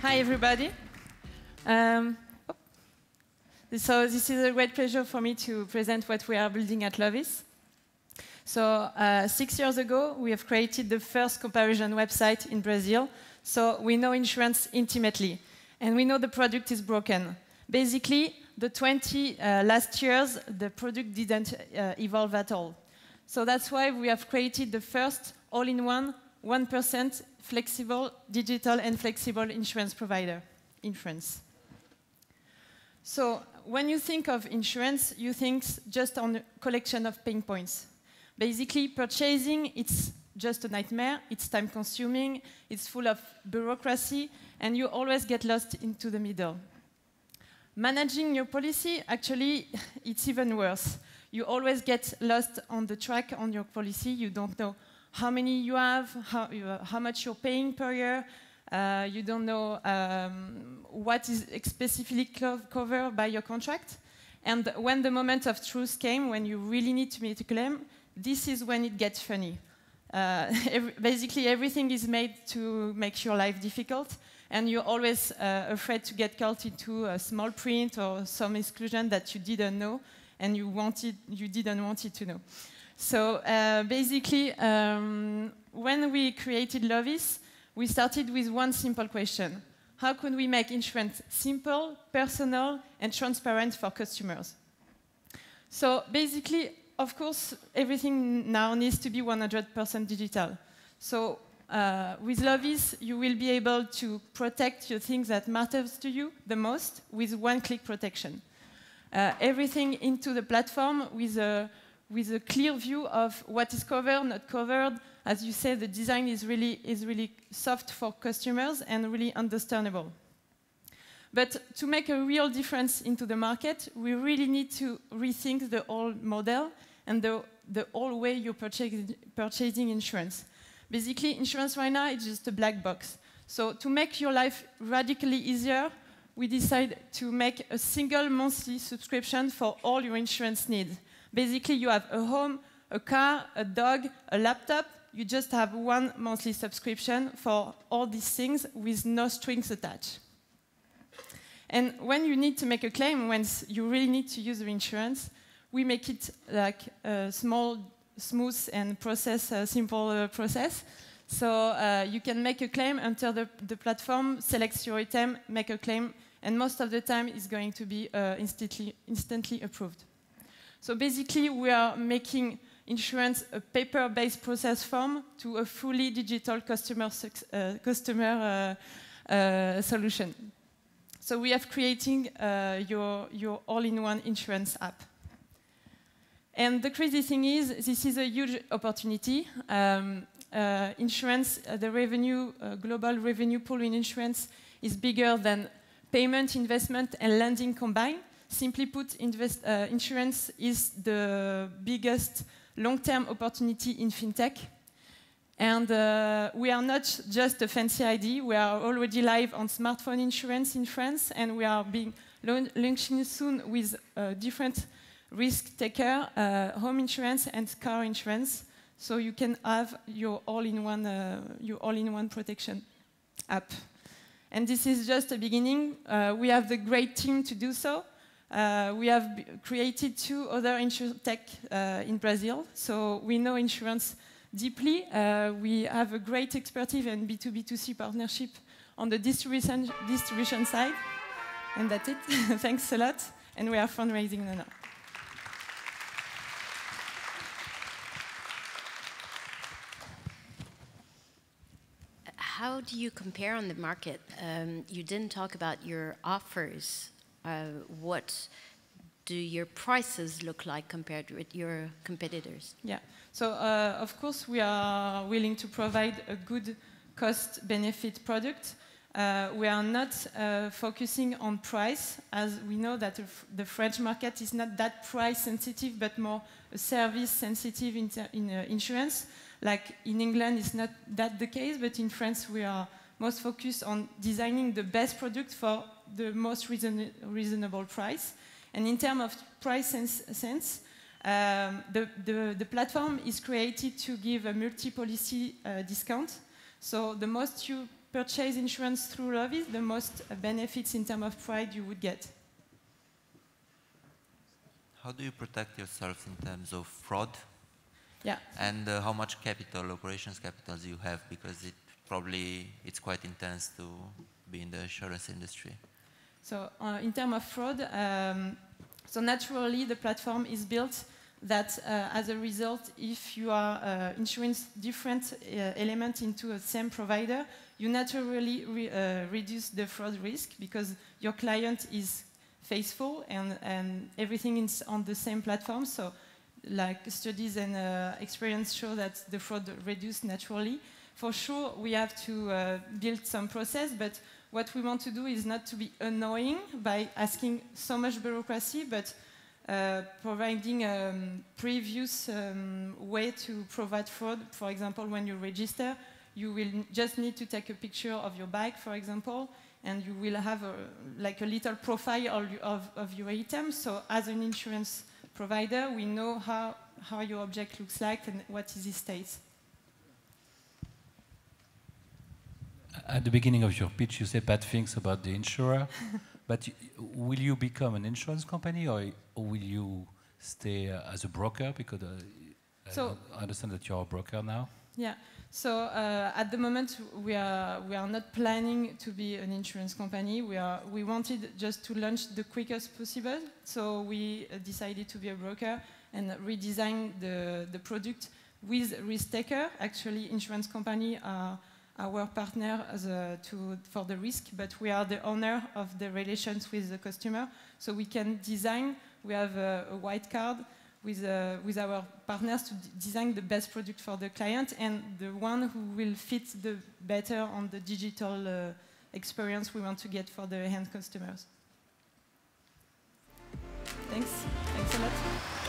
Hi, everybody. Um, so this is a great pleasure for me to present what we are building at Lovis. So 6 years ago, we have created the first comparison website in Brazil. So we know insurance intimately, and we know the product is broken. Basically, the 20 last years, the product didn't evolve at all. So that's why we have created the first all-in-one, 1% flexible, digital and flexible insurance provider in France. So when you think of insurance, you think just on a collection of pain points. Basically, purchasing, it's just a nightmare, it's time-consuming, it's full of bureaucracy, and you always get lost into the middle. Managing your policy, actually, it's even worse. You always get lost on the track on your policy. You don't know how many you have, how much you're paying per year. You don't know what is specifically covered by your contract. And when the moment of truth came, when you really need to make a claim, this is when it gets funny. Basically, everything is made to make your life difficult, and you're always afraid to get caught into a small print or some exclusion that you didn't know, and you didn't want it to know. So basically, when we created Lovis, we started with one simple question. How can we make insurance simple, personal, and transparent for customers? So basically, of course, everything now needs to be 100% digital. So with Lovis, you will be able to protect your things that matters to you the most with one-click protection. Everything into the platform with a clear view of what is covered, not covered. As you said, the design is really soft for customers and really understandable. But to make a real difference into the market, we really need to rethink the whole model and the whole way you're purchasing insurance. Basically, insurance right now is just a black box. So to make your life radically easier, we decided to make a single monthly subscription for all your insurance needs. Basically, you have a home, a car, a dog, a laptop. You just have one monthly subscription for all these things with no strings attached. And when you need to make a claim, when you really need to use the insurance, we make it like a small, smooth and simple process. So you can make a claim until the platform selects your item, make a claim, and most of the time it's going to be instantly approved. So basically, we are making insurance a paper-based process form to a fully digital customer solution. So we have creating your all-in-one insurance app. And the crazy thing is, this is a huge opportunity. Insurance, the revenue, global revenue pool in insurance is bigger than payment, investment, and lending combined. Simply put, insurance is the biggest long-term opportunity in fintech. And we are not just a fancy idea. We are already live on smartphone insurance in France, and we are being launching soon with different risk taker, home insurance and car insurance. So you can have your all-in-one protection app. And this is just a beginning. We have the great team to do so. We have created 2 other insurtech in Brazil, so we know insurance deeply. We have a great expertise in B2B2C partnership on the distribution side, and that's it. Thanks a lot, and we are fundraising now. How do you compare on the market? You didn't talk about your offers. What do your prices look like compared with your competitors? Yeah, so of course we are willing to provide a good cost-benefit product. We are not focusing on price, as we know that the French market is not that price sensitive, but more service sensitive in insurance. Like in England, it's not that the case, but in France, we are most focused on designing the best product for the most reasonable price. And in terms of price sense, the platform is created to give a multi-policy discount. So the most you purchase insurance through Lovis, the most benefits in terms of price you would get. How do you protect yourself in terms of fraud? Yeah. And how much capital, operations capital do you have? Because it's quite intense to be in the insurance industry. So in terms of fraud, so naturally the platform is built that as a result, if you are insuring different elements into a same provider, you naturally reduce the fraud risk because your client is faithful and everything is on the same platform. So like studies and experience show that the fraud reduced naturally. For sure, we have to build some process, but what we want to do is not to be annoying by asking so much bureaucracy, but providing a previous way to provide fraud. For example, when you register, you will just need to take a picture of your bike, for example, and you will have like a little profile of your item. So as an insurance provider, we know how your object looks like and what is its state. At the beginning of your pitch, you said bad things about the insurer, but will you become an insurance company or will you stay as a broker? Because I understand that you're a broker now. Yeah. So at the moment, we are not planning to be an insurance company. We wanted just to launch the quickest possible. So we decided to be a broker and redesign the product with risk taker. Actually, insurance company are our partner for the risk, but we are the owner of the relations with the customer. So we can design. We have a white card with our partners to design the best product for the client and the one who will fit the better on the digital experience we want to get for the end customers. Thanks a lot.